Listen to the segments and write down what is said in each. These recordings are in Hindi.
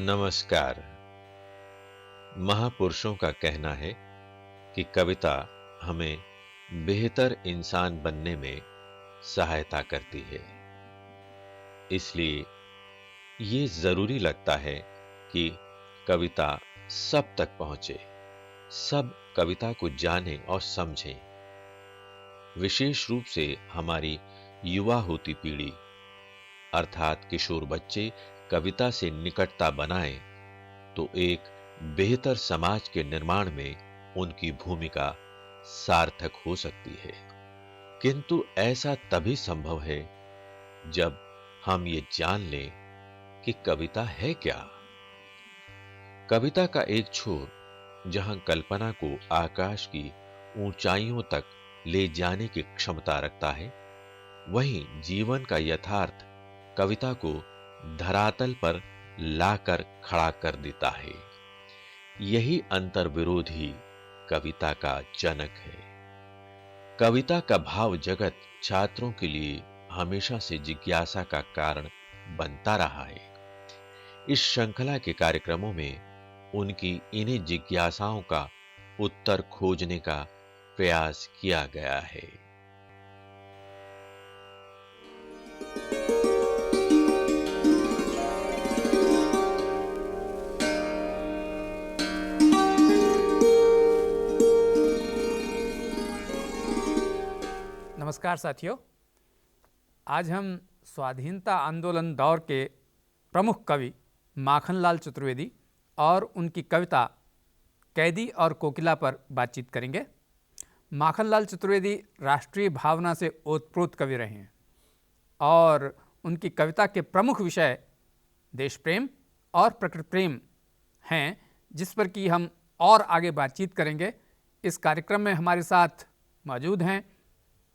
नमस्कार। महापुरुषों का कहना है कि कविता हमें बेहतर इंसान बनने में सहायता करती है। इसलिए ये जरूरी लगता है कि कविता सब तक पहुंचे, सब कविता को जानें और समझें। विशेष रूप से हमारी युवा होती पीढ़ी अर्थात किशोर बच्चे कविता से निकटता बनाएं तो एक बेहतर समाज के निर्माण में उनकी भूमिका सार्थक हो सकती है। किंतु ऐसा तभी संभव है जब हम ये जान लें कि कविता है क्या। कविता का एक छोर जहां कल्पना को आकाश की ऊंचाइयों तक ले जाने की क्षमता रखता है, वहीं जीवन का यथार्थ कविता को धरातल पर लाकर खड़ा कर देता है। यही अंतर्विरोध ही कविता का जनक है। कविता का भाव जगत छात्रों के लिए हमेशा से जिज्ञासा का कारण बनता रहा है। इस श्रृंखला के कार्यक्रमों में उनकी इन्हीं जिज्ञासाओं का उत्तर खोजने का प्रयास किया गया है। नमस्कार साथियों, आज हम स्वाधीनता आंदोलन दौर के प्रमुख कवि माखनलाल चतुर्वेदी और उनकी कविता कैदी और कोकिला पर बातचीत करेंगे। माखनलाल चतुर्वेदी राष्ट्रीय भावना से ओतप्रोत कवि रहे हैं और उनकी कविता के प्रमुख विषय देश प्रेम और प्रकृति प्रेम हैं, जिस पर कि हम और आगे बातचीत करेंगे। इस कार्यक्रम में हमारे साथ मौजूद हैं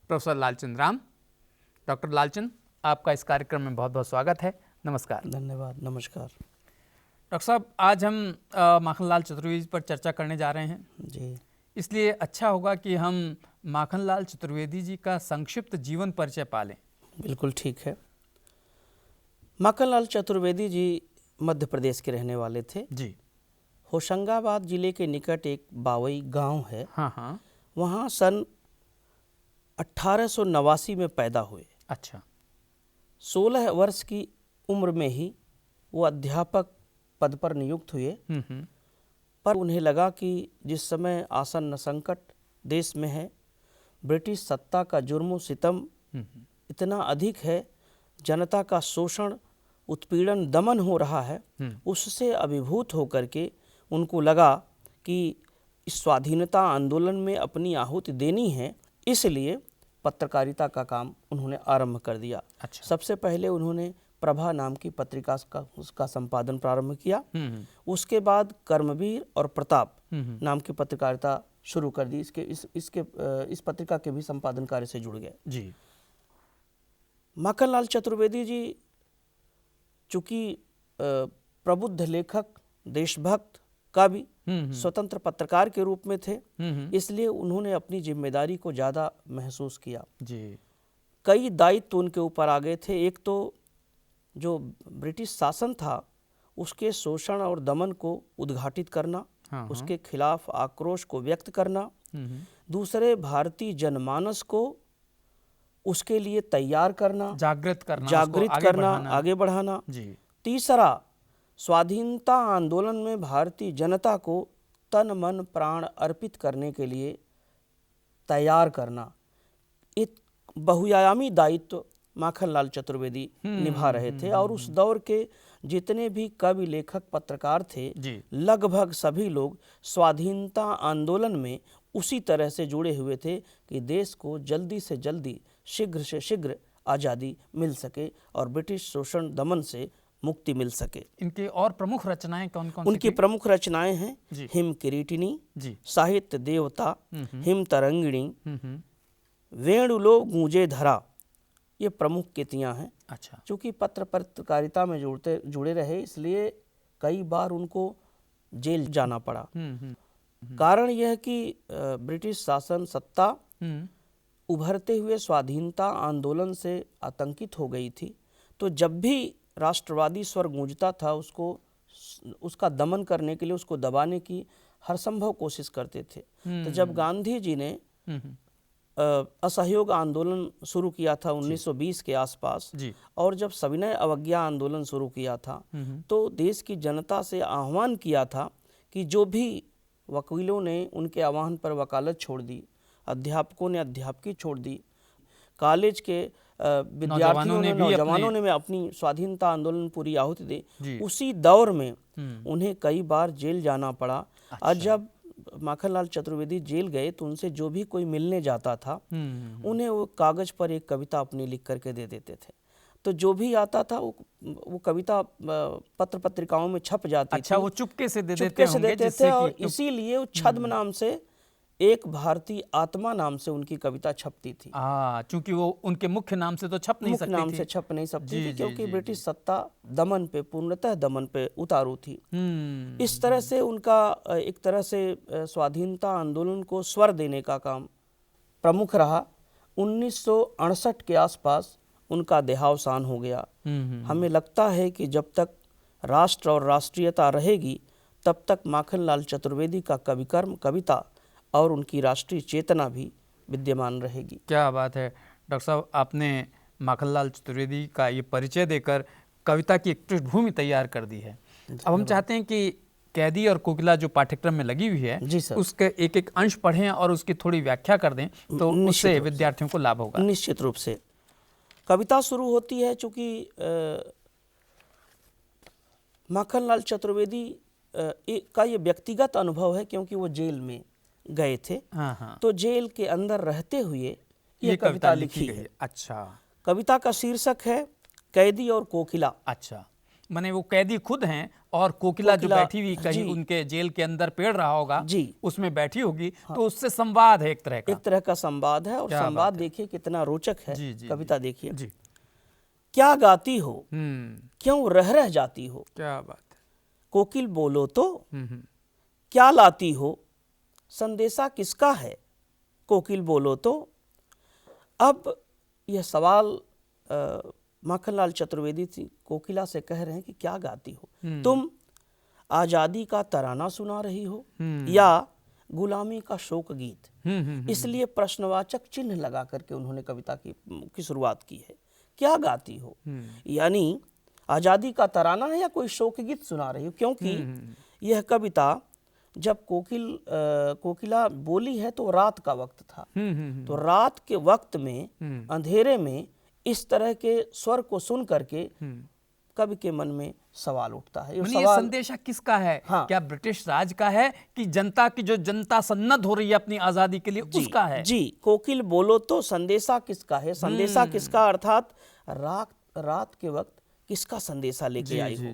प्रोफेसर लालचंद राम। डॉक्टर लालचंद, आपका इस कार्यक्रम में बहुत बहुत स्वागत है। नमस्कार। धन्यवाद। नमस्कार डॉक्टर साहब, आज हम माखनलाल चतुर्वेदी पर चर्चा करने जा रहे हैं जी। इसलिए अच्छा होगा कि हम माखनलाल चतुर्वेदी जी का संक्षिप्त जीवन परिचय पालें। बिल्कुल ठीक है। माखनलाल चतुर्वेदी जी मध्य प्रदेश के रहने वाले थे जी। होशंगाबाद जिले के निकट एक बावई गांव है, हाँ। वहाँ सन 1889 में पैदा हुए। अच्छा। 16 वर्ष की उम्र में ही वो अध्यापक पद पर नियुक्त हुए। पर उन्हें लगा कि जिस समय आसन्न संकट देश में है, ब्रिटिश सत्ता का जुर्म सितम इतना अधिक है, जनता का शोषण उत्पीड़न दमन हो रहा है, उससे अभिभूत होकर के उनको लगा कि इस स्वाधीनता आंदोलन में अपनी आहुति देनी है। इसलिए पत्रकारिता का काम उन्होंने आरंभ कर दिया। अच्छा। सबसे पहले उन्होंने प्रभा नाम की पत्रिका उसका संपादन प्रारंभ किया। उसके बाद कर्मवीर और प्रताप नाम की पत्रकारिता शुरू कर दी। इस पत्रिका के भी संपादन कार्य से जुड़ गए जी। माखनलाल चतुर्वेदी जी चूंकि प्रबुद्ध लेखक, देशभक्त, कवि, स्वतंत्र पत्रकार के रूप में थे, इसलिए उन्होंने अपनी जिम्मेदारी को ज़्यादा महसूस किया जी। कई दायित्व उनके ऊपर आ गए थे। एक तो जो ब्रिटिश शासन था उसके शोषण और दमन को उद्घाटित करना, उसके खिलाफ आक्रोश को व्यक्त करना, दूसरे भारतीय जनमानस को उसके लिए तैयार करना, जागृत करना, आगे बढ़ाना जी। तीसरा, स्वाधीनता आंदोलन में भारतीय जनता को तन मन प्राण अर्पित करने के लिए तैयार करना। एक बहुआयामी दायित्व माखनलाल चतुर्वेदी निभा रहे थे और उस दौर के जितने भी कवि, लेखक, पत्रकार थे, लगभग सभी लोग स्वाधीनता आंदोलन में उसी तरह से जुड़े हुए थे कि देश को जल्दी से जल्दी, शीघ्र से शीघ्र आज़ादी मिल सके और ब्रिटिश शोषण दमन से मुक्ति मिल सके। इनकी और प्रमुख रचनाएं कौन कौन सी उनकी थी? प्रमुख रचनाएं हैं हिम किरीटिनी, साहित्य देवता, हिम तरंगिणी, वेणुलो गूंजे धरा, ये प्रमुख कृतियां हैं। अच्छा। चूंकि पत्रकारिता में जुड़े रहे, इसलिए कई बार उनको जेल जाना पड़ा। कारण यह कि ब्रिटिश शासन सत्ता उभरते हुए स्वाधीनता आंदोलन से आतंकित हो गई थी, तो जब भी राष्ट्रवादी स्वर गूंजता था उसको उसका दमन करने के लिए, उसको दबाने की हर संभव कोशिश करते थे। तो जब गांधी जी ने असहयोग आंदोलन शुरू किया था 1920 के आसपास, और जब सविनय अवज्ञा आंदोलन शुरू किया था, तो देश की जनता से आह्वान किया था कि जो भी वकीलों ने उनके आह्वान पर वकालत छोड़ दी, अध्यापकों ने अध्यापकी छोड़ दी, कॉलेज के विद्यार्थियों ने, नौजवानों ने अपनी स्वाधीनता आंदोलन पूरी आहुति दी, उसी दौर में उन्हें कई बार जेल जाना पड़ा। और जब माखनलाल चतुर्वेदी जेल गए तो उनसे जो भी कोई मिलने जाता था उन्हें वो कागज पर एक कविता अपनी लिख करके दे देते थे। तो जो भी आता था वो कविता पत्र पत्रिकाओं में छप जाती थी। वो चुपके से दे देते थे और इसीलिए वो छद्म नाम से, एक भारतीय आत्मा नाम से उनकी कविता छपती थी। क्योंकि वो उनके मुख्य नाम से तो छप नहीं सकती थी, क्योंकि ब्रिटिश सत्ता दमन पे, पूर्णतः दमन पे उतारू थी। इस तरह से उनका एक तरह से स्वाधीनता आंदोलन को स्वर देने का काम प्रमुख रहा। 1968 के आसपास उनका देहावसान हो गया। हमें लगता है कि जब तक राष्ट्र और राष्ट्रीयता रहेगी तब तक माखनलाल चतुर्वेदी का कविकर्म, कविता और उनकी राष्ट्रीय चेतना भी विद्यमान रहेगी। क्या बात है डॉक्टर साहब, आपने माखनलाल चतुर्वेदी का ये परिचय देकर कविता की एक पृष्ठभूमि तैयार कर दी है। अब हम चाहते हैं कि कैदी और कोकिला जो पाठ्यक्रम में लगी हुई है, उसके एक एक अंश पढ़ें और उसकी थोड़ी व्याख्या कर दें, तो उससे विद्यार्थियों को लाभ होगा। निश्चित रूप से। कविता शुरू होती है, चूंकि माखनलाल चतुर्वेदी का ये व्यक्तिगत अनुभव है, क्योंकि वो जेल में गए थे। तो जेल के अंदर रहते हुए ये कविता लिखी है। अच्छा। कविता का शीर्षक है कैदी और कोकिला। अच्छा, माने वो कैदी खुद हैं और कोकिला जो बैठी हुई कहीं उनके जेल के अंदर पेड़ रहा होगा जी, उसमें बैठी होगी। तो उससे संवाद है, एक तरह का संवाद है। और संवाद देखिए कितना रोचक है। कविता देखिए। क्या गाती हो, क्यों रह जाती हो, क्या बात है। कोकिल बोलो तो, क्या लाती हो, संदेशा किसका है, कोकिल बोलो तो। अब यह सवाल माखनलाल चतुर्वेदी कोकिला से कह रहे हैं कि क्या गाती हो, तुम आजादी का तराना सुना रही हो या गुलामी का शोक गीत। इसलिए प्रश्नवाचक चिन्ह लगा करके उन्होंने कविता की शुरुआत की है। क्या गाती हो, यानी आजादी का तराना है या कोई शोक गीत सुना रही हो, क्योंकि यह कविता जब कोकिला बोली है तो रात का वक्त था। तो रात के वक्त में, अंधेरे में इस तरह के स्वर को सुन करके कवि के मन में सवाल उठता है। ये संदेशा किसका है? क्या ब्रिटिश राज का है कि जनता की, जो जनता सन्नद्ध हो रही है अपनी आजादी के लिए, उसका है? जी, कोकिल बोलो तो संदेशा किसका है, संदेशा किसका, अर्थात रात के वक्त किसका संदेशा लेके आई हो।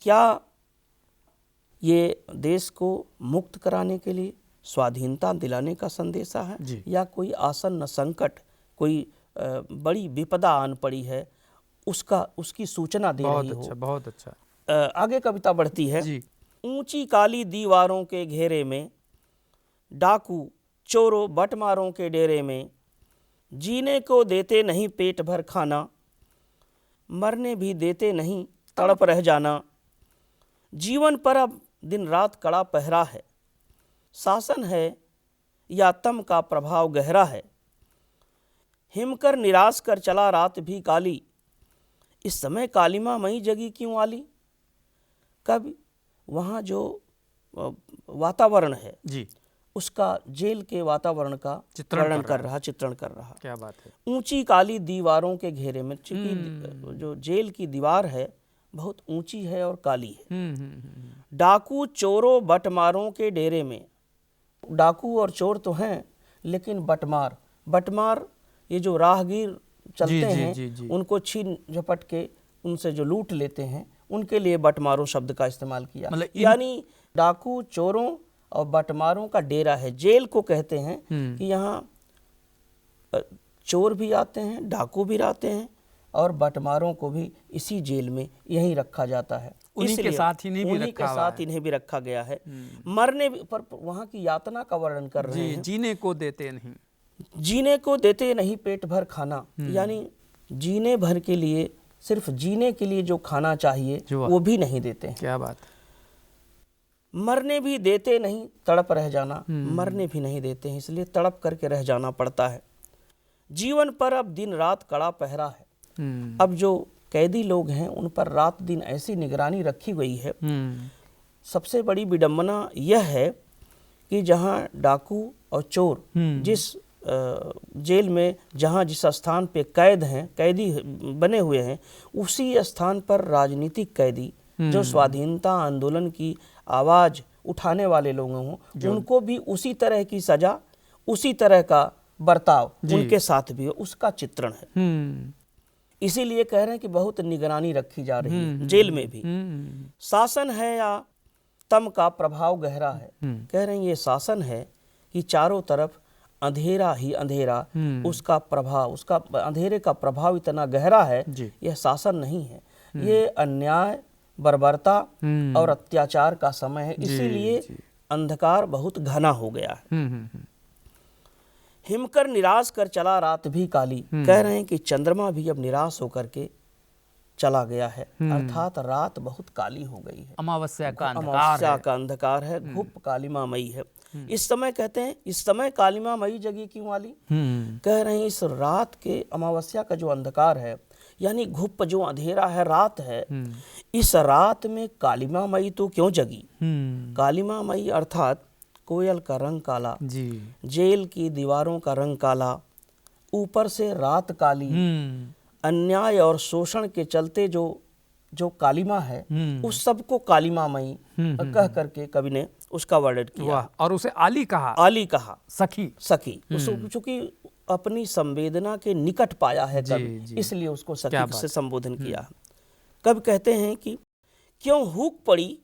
क्या ये देश को मुक्त कराने के लिए, स्वाधीनता दिलाने का संदेशा है, या कोई आसन्न संकट, कोई बड़ी विपदा आन पड़ी है, उसकी सूचना दे रही हो। बहुत अच्छा। आगे कविता बढ़ती है। ऊंची काली दीवारों के घेरे में, डाकू चोरों बटमारों के डेरे में, जीने को देते नहीं पेट भर खाना, मरने भी देते नहीं तड़प रह जाना। जीवन पर अब दिन रात कड़ा पहरा है, शासन है या तम का प्रभाव गहरा है। हिमकर निराश कर चला रात भी काली, इस समय कालिमा मई जगी क्यों आली। कब वहाँ जो वातावरण है जी, उसका जेल के वातावरण का चित्रण कर रहा। क्या बात है। ऊंची काली दीवारों के घेरे में, चूंकि जो जेल की दीवार है बहुत ऊंची है और काली है। डाकू चोरों बटमारों के डेरे में, डाकू और चोर तो हैं, लेकिन बटमार ये जो राहगीर चलते हैं उनको छीन झपट के उनसे जो लूट लेते हैं, उनके लिए बटमारों शब्द का इस्तेमाल किया। यानी डाकू चोरों और बटमारों का डेरा है। जेल को कहते हैं कि यहाँ चोर भी आते हैं, डाकू भी आते हैं, और बटमारों को भी इसी जेल में यहीं रखा जाता है। उन्हीं के साथ इन्हें भी रखा गया है। मरने पर वहाँ की यातना का वर्णन कर रहे हैं। जीने को देते नहीं पेट भर खाना, यानी जीने भर के लिए, सिर्फ जीने के लिए जो खाना चाहिए वो भी नहीं देते हैं। क्या बात है। मरने भी देते नहीं, तड़प रह जाना, मरने भी नहीं देते हैं, इसलिए तड़प करके रह जाना पड़ता है। जीवन पर अब दिन रात कड़ा पहरा है। अब जो कैदी लोग हैं उन पर रात दिन ऐसी निगरानी रखी गई है। सबसे बड़ी विडंबना यह है कि जहाँ डाकू और चोर जिस जेल में जहाँ जिस स्थान पे कैद हैं, कैदी बने हुए हैं, उसी स्थान पर राजनीतिक कैदी जो स्वाधीनता आंदोलन की आवाज उठाने वाले लोग हों, उनको भी उसी तरह की सजा, उसी तरह का बर्ताव उनके साथ भी हो, उसका चित्रण है। इसीलिए कह रहे हैं कि बहुत निगरानी रखी जा रही है जेल में भी। शासन है या तम का प्रभाव गहरा है। कह रहे हैं ये शासन है कि चारों तरफ अंधेरा ही अंधेरा, उसका प्रभाव, उसका अंधेरे का प्रभाव इतना गहरा है, यह शासन नहीं है, ये अन्याय, बर्बरता और अत्याचार का समय है, इसीलिए अंधकार बहुत घना हो गया है। हिमकर निराश कर चला रात भी काली। कह रहे हैं कि चंद्रमा भी अब निराश होकर के चला गया है, अर्थात रात बहुत काली हो गई है, अमावस्या का अंधकार है, घुप कालिमा मई है। इस समय कहते हैं, इस समय कालिमा मई जगी क्यों वाली। कह रहे हैं इस रात के अमावस्या का जो अंधकार है, यानी घुप जो अंधेरा है, रात है, इस रात में कालिमा मई तो क्यों जगी। कालिमा मई अर्थात कोयल का रंग काला, जेल की दीवारों का रंग काला, ऊपर से रात काली, अन्याय और शोषण के चलते जो कालिमा है, उस सब को कालिमामयी कह करके कवि ने उसका वर्णन किया। और उसे आली कहा, आली कहा, सखी, सखी। चूंकि अपनी संवेदना के निकट पाया है कवि, इसलिए उसको सखी से संबोधन किया। कवि कहते हैं कि क्यों हुक पड़ी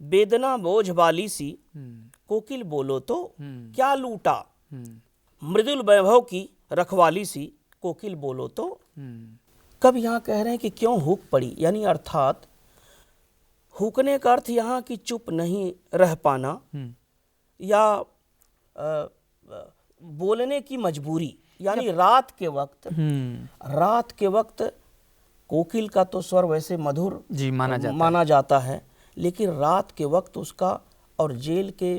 वेदना बोझ वाली सी, कोकिल बोलो तो क्या लूटा, मृदुल वैभव की रखवाली सी, कोकिल बोलो तो। कब यहाँ कह रहे हैं कि क्यों हुक पड़ी, यानी अर्थात हुकने का अर्थ यहाँ कि चुप नहीं रह पाना या बोलने की मजबूरी, यानी रात के वक्त कोकिल का तो स्वर वैसे मधुर माना जाता है, लेकिन रात के वक्त उसका और जेल के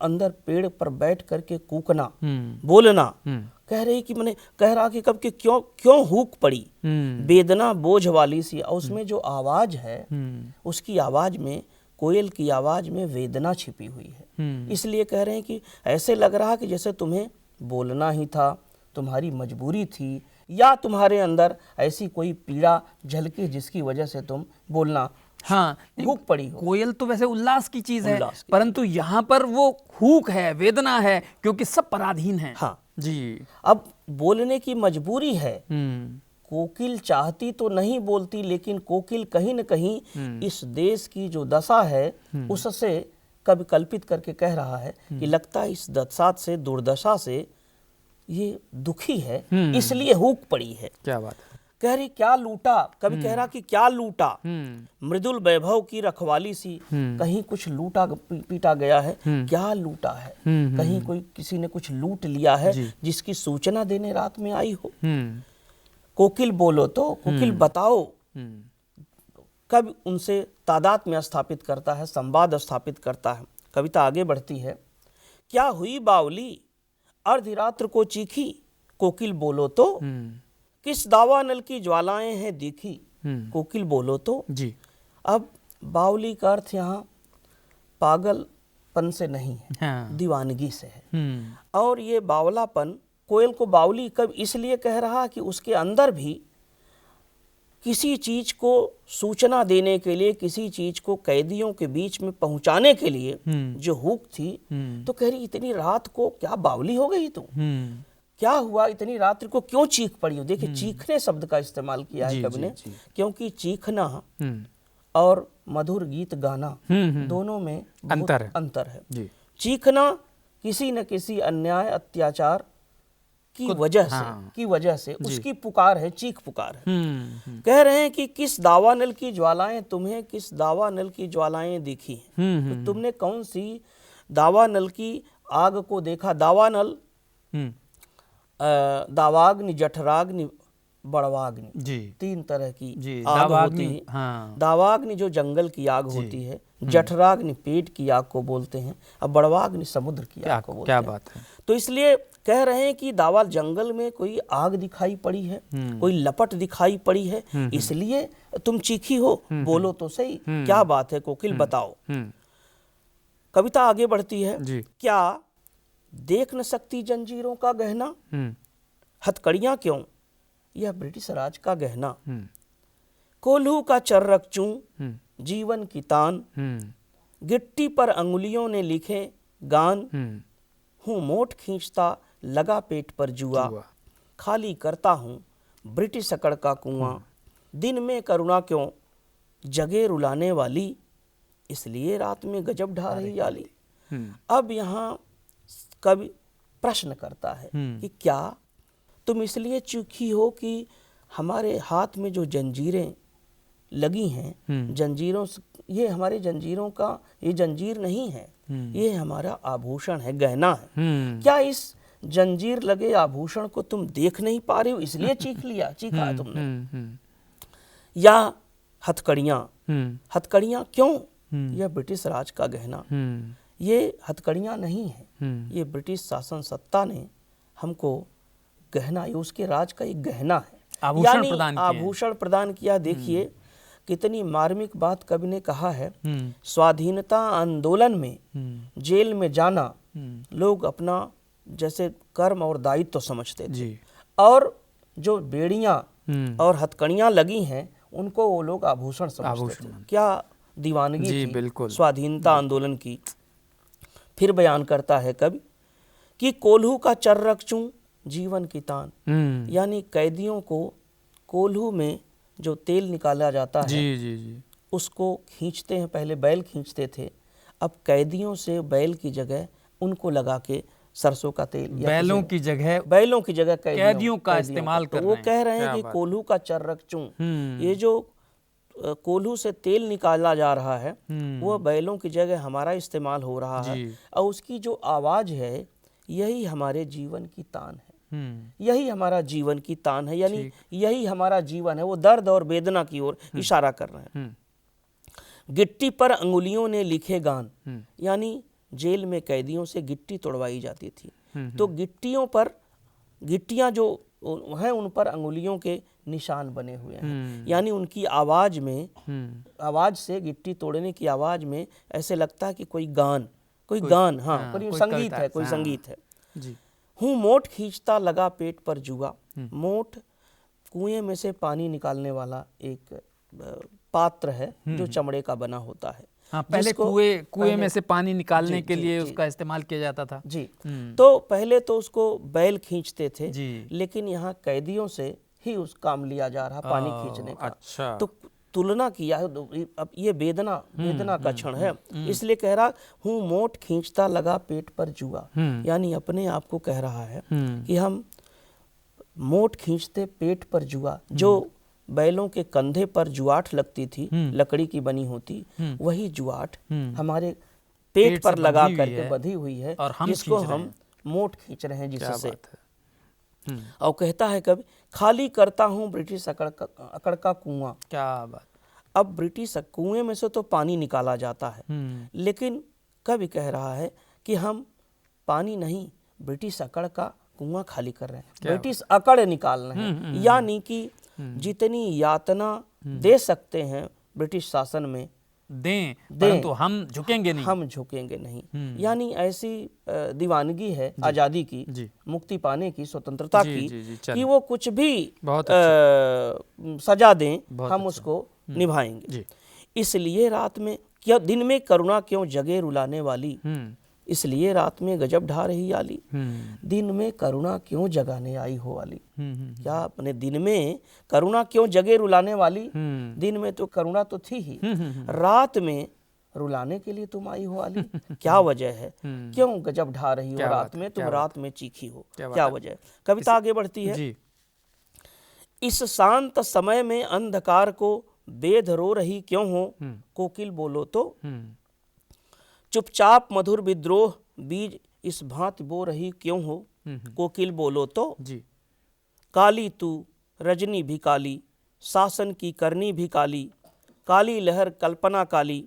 अंदर पेड़ पर बैठ करके कूकना, बोलना, कह रही कि मैंने कह रहा कि कब कि क्यों हुक पड़ी वेदना बोझ वाली सी, और उसमें जो आवाज है, उसकी आवाज में, कोयल की आवाज में वेदना छिपी हुई है। इसलिए कह रहे हैं कि ऐसे लग रहा कि जैसे तुम्हें बोलना ही था, तुम्हारी मजबूरी थी, या तुम्हारे अंदर ऐसी कोई पीड़ा झलकी जिसकी वजह से तुम बोलना हुक पड़ी हो। कोयल तो वैसे उल्लास की चीज है, परंतु यहाँ पर वो हुक है, वेदना है, क्योंकि सब पराधीन है। हाँ जी, अब बोलने की मजबूरी है। कोकिल चाहती तो नहीं बोलती, लेकिन कोकिल कहीं न कहीं इस देश की जो दशा है उससे कभी कल्पित करके कह रहा है कि लगता है इस दशा से, दुर्दशा से ये दुखी है, इसलिए हुक पड़ी है। क्या बात है। कह रही क्या लूटा, कभी कह रहा कि क्या लूटा, मृदुल वैभव की रखवाली सी, कहीं कुछ लूटा पीटा गया है, क्या लूटा है, कहीं कोई किसी ने कुछ लूट लिया है जिसकी सूचना देने रात में आई हो। कोकिल बोलो तो, कोकिल बताओ। कब उनसे तादाद में स्थापित करता है, संवाद स्थापित करता है। कविता आगे बढ़ती है। क्या हुई बावली अर्धरात्र को चीखी, कोकिल बोलो तो, किस दावानल की ज्वालाएं हैं दिखी, कोकिल बोलो तो। जी, अब बावली का अर्थ यहाँ पागलपन से नहीं है, हाँ। दीवानगी से है। और ये बावलापन, कोयल को बावली कब इसलिए कह रहा कि उसके अंदर भी किसी चीज को सूचना देने के लिए, किसी चीज को कैदियों के बीच में पहुंचाने के लिए जो हुक थी, तो कह रही इतनी रात को क्या बावली हो गई तू, क्या हुआ, इतनी रात्रि को क्यों चीख पड़ी हो। देखिए चीखने शब्द का इस्तेमाल किया है कवि ने, क्योंकि चीखना और मधुर गीत गाना दोनों में अंतर है। चीखना किसी न किसी अन्याय अत्याचार की वजह से उसकी पुकार है, चीख पुकार है। कह रहे हैं कि किस दावानल की ज्वालाएं, तुम्हें किस दावानल की ज्वालाएं दिखी, तो तुमने कौन सी दावानल की आग को देखा। दावानल दावाग्नि, जठराग्नि, बड़वाग्नि, तीन तरह की आग होती है। दावाग्नि जो जंगल की आग होती है, जठराग्नि पेट की आग को बोलते हैं, अब बड़वाग्नि समुद्र की आग को बोलते क्या हैं। बात है। तो इसलिए कह रहे हैं कि दावा जंगल में कोई आग दिखाई पड़ी है, कोई लपट दिखाई पड़ी है, इसलिए तुम चीखी हो, बोलो तो सही क्या बात है कोकिल बताओ। कविता आगे बढ़ती है जी। क्या देख न सकती जंजीरों का गहना, हथकड़ियां क्यों यह ब्रिटिश राज का गहना, कोल्हू का चर्रक चूं जीवन की तान, गिट्टी पर अंगुलियों ने लिखे गान, हूँ मोट खींचता लगा पेट पर जुआ, खाली करता हूँ ब्रिटिश अकड़ का कुआं, दिन में करुणा क्यों जगे रुलाने वाली, इसलिए रात में गजब ढा रही आली। अब यहाँ कवि प्रश्न करता है कि क्या तुम इसलिए चूकी हो कि हमारे हाथ में जो जंजीरें लगी हैं, जंजीरों से, ये हमारे जंजीरों का, ये जंजीर नहीं है, ये हमारा आभूषण है, गहना है। क्या इस जंजीर लगे आभूषण को तुम देख नहीं पा रहे हो इसलिए चीखा तुमने, या हथकड़ियां क्यों, यह ब्रिटिश राज का गहना, ये हथकड़ियां नहीं है, ये ब्रिटिश शासन सत्ता ने हमको गहना, ये उसके राज का एक गहना है, आभूषण प्रदान किया। देखिए कितनी मार्मिक बात कवि ने कहा है। स्वाधीनता आंदोलन में जेल में जाना लोग अपना जैसे कर्म और दायित्व तो समझते थे, और जो बेड़ियां और हथकड़ियां लगी हैं उनको वो लोग आभूषण समझते थे। क्या दीवानगी थी बिल्कुल स्वाधीनता आंदोलन की। फिर बयान करता है कवि कि कोल्हू का चर्रक चूं जीवन की तान, यानी कैदियों को कोल्हू में जो तेल निकाला जाता है उसको खींचते हैं, पहले बैल खींचते थे, अब कैदियों से बैल की जगह उनको लगा के सरसों का तेल, बैलों की जगह कैदियों का इस्तेमाल कर रहे हैं। वो कह रहे हैं कि कोल्हू का चर्रक चूं, ये जो कोल्हू से तेल निकाला जा रहा है वो बैलों की जगह हमारा इस्तेमाल हो रहा है, और उसकी जो आवाज है यही हमारे जीवन की तान है, यही हमारा जीवन की तान है, यानी यही हमारा जीवन है। वो दर्द और वेदना की ओर इशारा कर रहे हैं। गिट्टी पर अंगुलियों ने लिखे गान, यानी जेल में कैदियों से गिट्टी तोड़वाई जाती थी, तो गिट्टियां जो हैं उन पर अंगुलियों के निशान बने हुए हैं, यानी उनकी आवाज से, गिट्टी तोड़ने की आवाज में ऐसे लगता है कि कोई गान, कोई संगीत है। हूँ मोट खींचता लगा पेट पर जुआ, मोट कुएं में से पानी निकालने वाला एक पात्र है जो चमड़े का बना होता है। पहले कुएं में से पानी निकालने के लिए उसका इस्तेमाल किया जाता था। जी, तो पहले तो उसको बैल खींचते थे, लेकिन यहाँ कैदियों से ही उस काम लिया जा रहा पानी खींचने का। अच्छा। तो तुलना किया है, अब ये वेदना का क्षण है, इसलिए कह रहा हूँ मोट खींचता लगा पेट पर जुआ, यानी अपने आप को कह रहा है कि हम मोट खींचते पेट पर जुआ, जो बैलों के कंधे पर जुआठ लगती थी, लकड़ी की बनी होती, वही जुआठ हमारे पेट पर लगा करके बंधी हुई है, जिसको हम मोट खींच रहे हैं जिससे। और कहता है कभी खाली करता हूँ ब्रिटिश अकड़ का कुआं। क्या बात। अब ब्रिटिश कुएं में से तो पानी निकाला जाता है, लेकिन कभी कह रहा है कि हम पानी नहीं, ब्रिटिश अकड़ का कुआं खाली कर रहे हैं, ब्रिटिश अकड़ निकाल रहे हैं, यानी कि जितनी यातना दे सकते हैं ब्रिटिश शासन में दें, परंतु हम झुकेंगे नहीं, यानी ऐसी दीवानगी है आज़ादी की, मुक्ति पाने की, स्वतंत्रता की, कि वो कुछ भी सजा दें हम उसको निभाएंगे। इसलिए रात में क्या दिन में करुणा क्यों जगे रुलाने वाली, इसलिए रात में गजब ढा रही आली, दिन में करुणा क्यों जगाने आई हो वाली। क्या अपने दिन में करुणा क्यों जगे रुलाने वाली, दिन में तो करुणा तो थी ही, रात में रुलाने के लिए तुम आई हो वाली, क्या वजह है, क्यों गजब ढा रही हो रात में, तुम रात में चीखी हो, क्या वजह है। कविता आगे बढ़ती है। इस शांत समय में अंधकार को बेध रो रही क्यों हो, कोकिल बोलो तो, चुपचाप मधुर विद्रोह बीज इस भांति बो रही क्यों हो, कोकिल बोलो तो। काली तू रजनी भी काली, शासन की करनी भी काली, काली लहर कल्पना काली,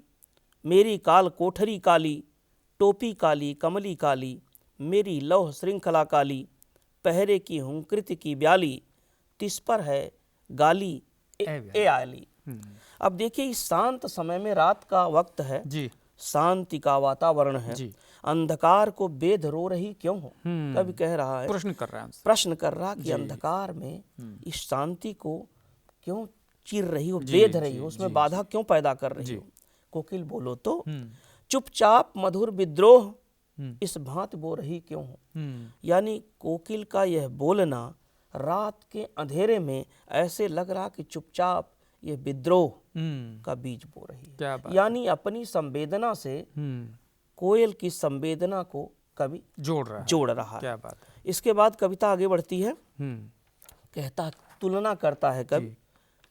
मेरी काल कोठरी काली, टोपी काली कमली काली, मेरी लौह श्रृंखला काली, पहरे की हूँ कृति की ब्याली, तिस पर है गाली ए आली। अब देखिए, इस शांत समय में, रात का वक्त है जी, शांति का वातावरण है, जी। अंधकार को बेध रो रही क्यों हो। कवि कह रहा है, प्रश्न कर रहा है हमसे। प्रश्न कर रहा कि अंधकार में इस शांति को क्यों चीर रही हो, बेध रही हो, उसमें बाधा क्यों पैदा कर रही हो। कोकिल बोलो तो चुपचाप मधुर विद्रोह इस भांति बो रही क्यों हो। यानी कोकिल का यह बोलना रात के अंधेरे में ऐसे लग रहा कि चुपचाप ये विद्रोह का बीज बो रही क्या है। बात यानी अपनी संवेदना से कोयल की संवेदना को कवि जोड़ रहा है। क्या बात है। इसके बाद कविता आगे बढ़ती है, कहता, तुलना करता है कवि,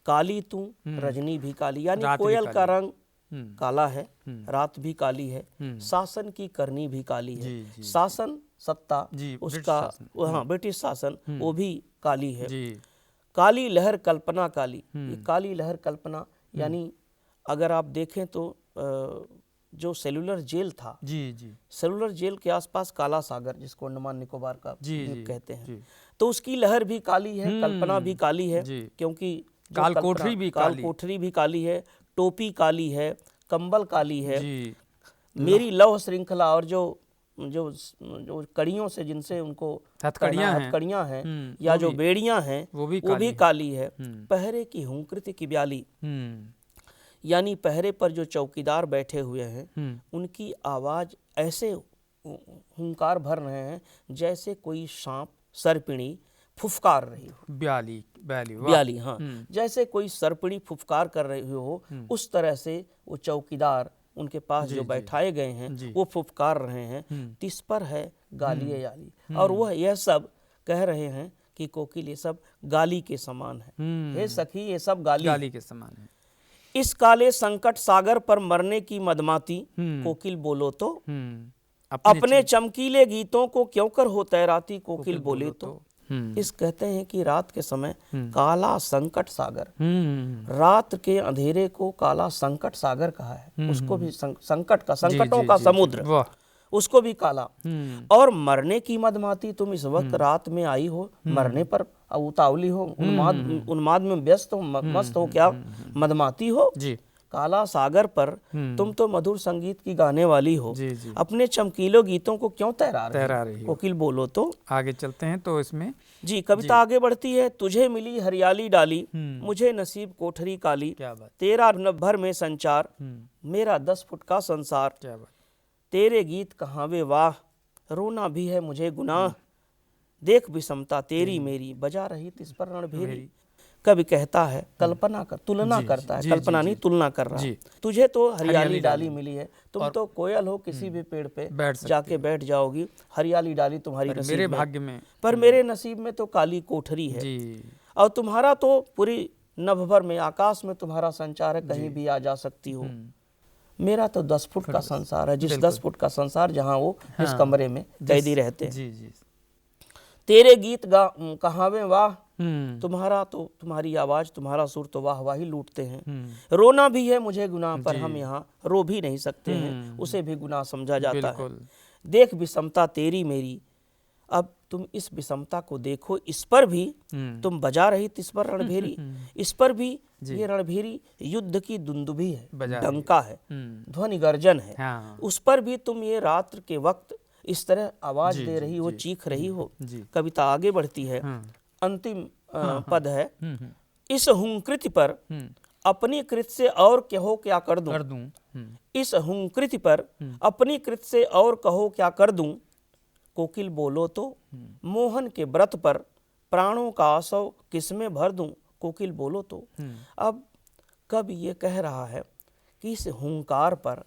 काली तू रजनी भी काली, यानी कोयल का रंग काला है, रात भी काली है, शासन की करनी भी काली है। शासन सत्ता उसका, हाँ, ब्रिटिश शासन, वो भी काली है। काली लहर कल्पना काली, ये काली लहर कल्पना यानी अगर आप देखें तो जो सेलुलर जेल था, सेलुलर जेल के आसपास काला सागर, जिसको अंडमान निकोबार का द्वीप कहते हैं, तो उसकी लहर भी काली है, कल्पना भी काली है, क्योंकि काल कोठरी भी काली है, टोपी काली है, कंबल काली है, मेरी लौह श्रृंखला और जो कड़ियों से जिनसे उनको हथकड़ियां हैं या जो बेड़ियां हैं वो भी काली है। पहरे की हूँ कृति की ब्याली, यानी पहरे पर जो चौकीदार बैठे हुए हैं उनकी आवाज ऐसे हुंकार भर रहे हैं जैसे कोई सांप सर्पिणी फुफकार रही हो। ब्याली, हाँ, जैसे कोई सर्पिणी फुफकार कर रही हो, उस तरह से वो चौकीदार उनके पास जो बैठाए गए हैं वो फुफकार रहे हैं, तिस पर है गाली याली। और वह यह सब कह रहे हैं कि कोकिल ये सब गाली के समान है, हे सखी ये सब गाली के समान है। इस काले संकट सागर पर मरने की मदमाती, कोकिल बोलो तो अपने चमकीले गीतों को क्यों कर हो तैराती, कोकिल बोले तो। इस कहते हैं कि रात के समय काला संकट सागर, रात के अंधेरे को काला संकट सागर कहा है, उसको भी संकटों का समुद्र, उसको भी काला। और मरने की मदमाती, तुम इस वक्त रात में आई हो, मरने पर उतावली हो, उन्माद में व्यस्त हो, मस्त हो, क्या मदमाती हो। काला सागर पर तुम तो मधुर संगीत की गाने वाली हो, अपने चमकीले गीतों को क्यों तैरा रही हो, कोकिल बोलो तो। आगे चलते हैं तो इसमें कविता आगे बढ़ती है, तुझे मिली हरियाली डाली, मुझे नसीब कोठरी काली, तेरा न भर में संचार, मेरा 10 फुट का संसार, तेरे गीत कहाँ वे वाह, रोना भी है मुझे गुनाह, देख विषमता तेरी मेरी, बजा रही तिस पर रणभेरी। कवि कहता है, कल्पना कर, तुलना करता है, कल्पना नहीं तुलना कर रहा है। तुझे तो हरियाली डाली मिली है, तुम तो कोयल हो, किसी भी पेड़ पे जाके बैठ जाओगी, हरियाली डाली तुम्हारी नसीब मेरे भाग्य में, पर मेरे नसीब में तो काली कोठरी है। और तुम्हारा तो पूरी नभ भर में, आकाश में तुम्हारा संचार है, कहीं भी आ जा सकती हो। मेरा तो 10 फुट का संसार है, जिस 10 फुट का संसार जहाँ वो इस कमरे में कैदी रहते हैं। तेरे गीत कहावे वाह, तुम्हारा तो, तुम्हारी आवाज, तुम्हारा सुर तो वाह वाही लूटते हैं। रोना भी है मुझे गुनाह, पर हम यहाँ रो भी नहीं सकते हैं, उसे भी गुनाह समझा जाता है। देख विषमता तेरी मेरी, अब तुम इस विषमता को देखो, इस पर भी तुम बजा रही तिस पर रणभेरी, इस पर भी ये रणभेरी युद्ध की दुंदुभी है, डंका है, ध्वनि गर्जन है, उस पर भी तुम ये रात्र के वक्त इस तरह आवाज दे रही हो, चीख रही हो। कविता आगे बढ़ती है, अंतिम पद है, इस हुंकृति पर अपनी कृत से और कहो क्या कर दूं, इस हुंकृति पर अपनी कृत से और कहो क्या कर दूं, कोकिल बोलो तो मोहन के व्रत पर प्राणों का आसव किसमें भर दूं, कोकिल बोलो तो। अब कब ये कह रहा है कि इस हुंकार पर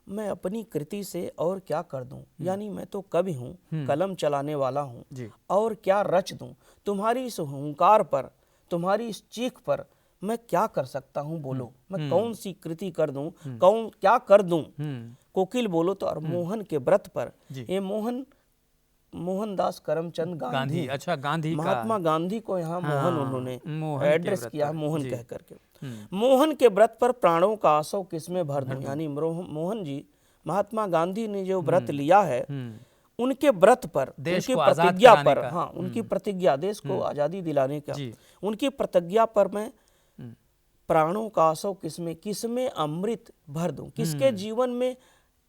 मैं अपनी कृति से और क्या कर दूं, यानी मैं तो कवि हूँ, कलम चलाने वाला हूँ, और क्या रच दूं, तुम्हारी इस हुंकार पर, तुम्हारी इस चीख पर मैं क्या कर सकता हूँ, बोलो मैं कौन सी कृति कर दूं, क्या कर दूं, कोकिल बोलो तो। और मोहन के व्रत पर, ये मोहन मोहनदास करमचंद गांधी गांधी, हैं। अच्छा, गांधी का महात्मा गांधी को यहाँ मोहन उन्होंने मोहन के एड्रेस व्रत किया, पर, मोहन जी। कह करके। मोहन के व्रत पर प्राणों का आसव किसमें भर दूं, यानी मोहन जी, महात्मा गांधी ने जो व्रत लिया है उनके व्रत पर, देश उनकी को आजाद प्रतिज्ञा कराने पर, का। हाँ, उनकी प्रतिज्ञा, देश को आजादी दिलाने का, जी। उनकी प्रतिज्ञा पर मैं प्राणों का आसव किसमें अमृत भर दूं, किसके जीवन में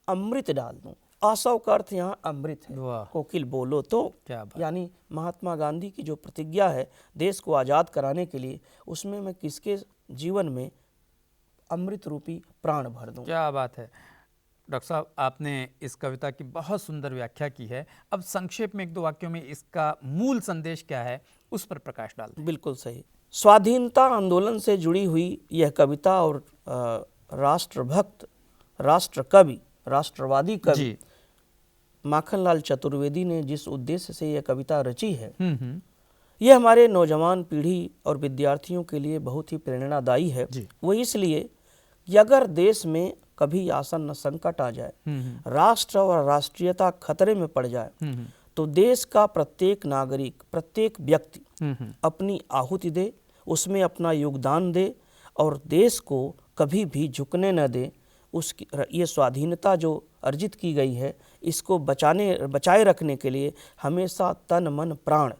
अमृत डाल दूं। आसव का अर्थ यहाँ अमृत है। वाह। कोकिल बोलो तो, क्या बात। यानी महात्मा गांधी की जो प्रतिज्ञा है देश को आजाद कराने के लिए, उसमें मैं किसके जीवन में अमृत रूपी प्राण भर दूं। क्या बात है डॉक्टर साहब, आपने इस कविता की बहुत सुंदर व्याख्या की है। अब संक्षेप में 1-2 वाक्यों में इसका मूल संदेश क्या है उस पर प्रकाश डाल दें। बिल्कुल सही। स्वाधीनता आंदोलन से जुड़ी हुई यह कविता और राष्ट्रभक्त, राष्ट्रकवि, राष्ट्रवादी कवि जी। माखनलाल चतुर्वेदी ने जिस उद्देश्य से यह कविता रची है, हम्म। यह हमारे नौजवान पीढ़ी और विद्यार्थियों के लिए बहुत ही प्रेरणादायी है। जी। वो इसलिए कि अगर देश में कभी आसन्न संकट आ जाए, राष्ट्र और राष्ट्रीयता खतरे में पड़ जाए, तो देश का प्रत्येक नागरिक, प्रत्येक व्यक्ति अपनी आहुति दे, उसमें अपना योगदान दे और देश को कभी भी झुकने न दे। उसकी ये स्वाधीनता जो अर्जित की गई है, इसको बचाए रखने के लिए हमेशा तन मन प्राण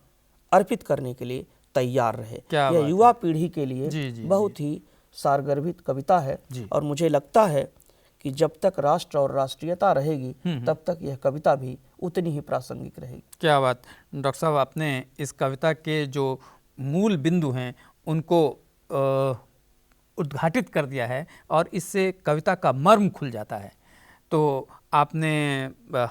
अर्पित करने के लिए तैयार रहे। यह युवा पीढ़ी के लिए बहुत ही सारगर्भित कविता है और मुझे लगता है कि जब तक राष्ट्र और राष्ट्रीयता रहेगी तब तक यह कविता भी उतनी ही प्रासंगिक रहेगी। क्या बात डॉक्टर साहब, आपने इस कविता के जो मूल बिंदु हैं उनको उद्घाटित कर दिया है और इससे कविता का मर्म खुल जाता है। तो आपने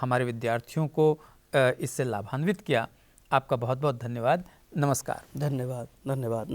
हमारे विद्यार्थियों को इससे लाभान्वित किया। आपका बहुत बहुत धन्यवाद। नमस्कार। धन्यवाद।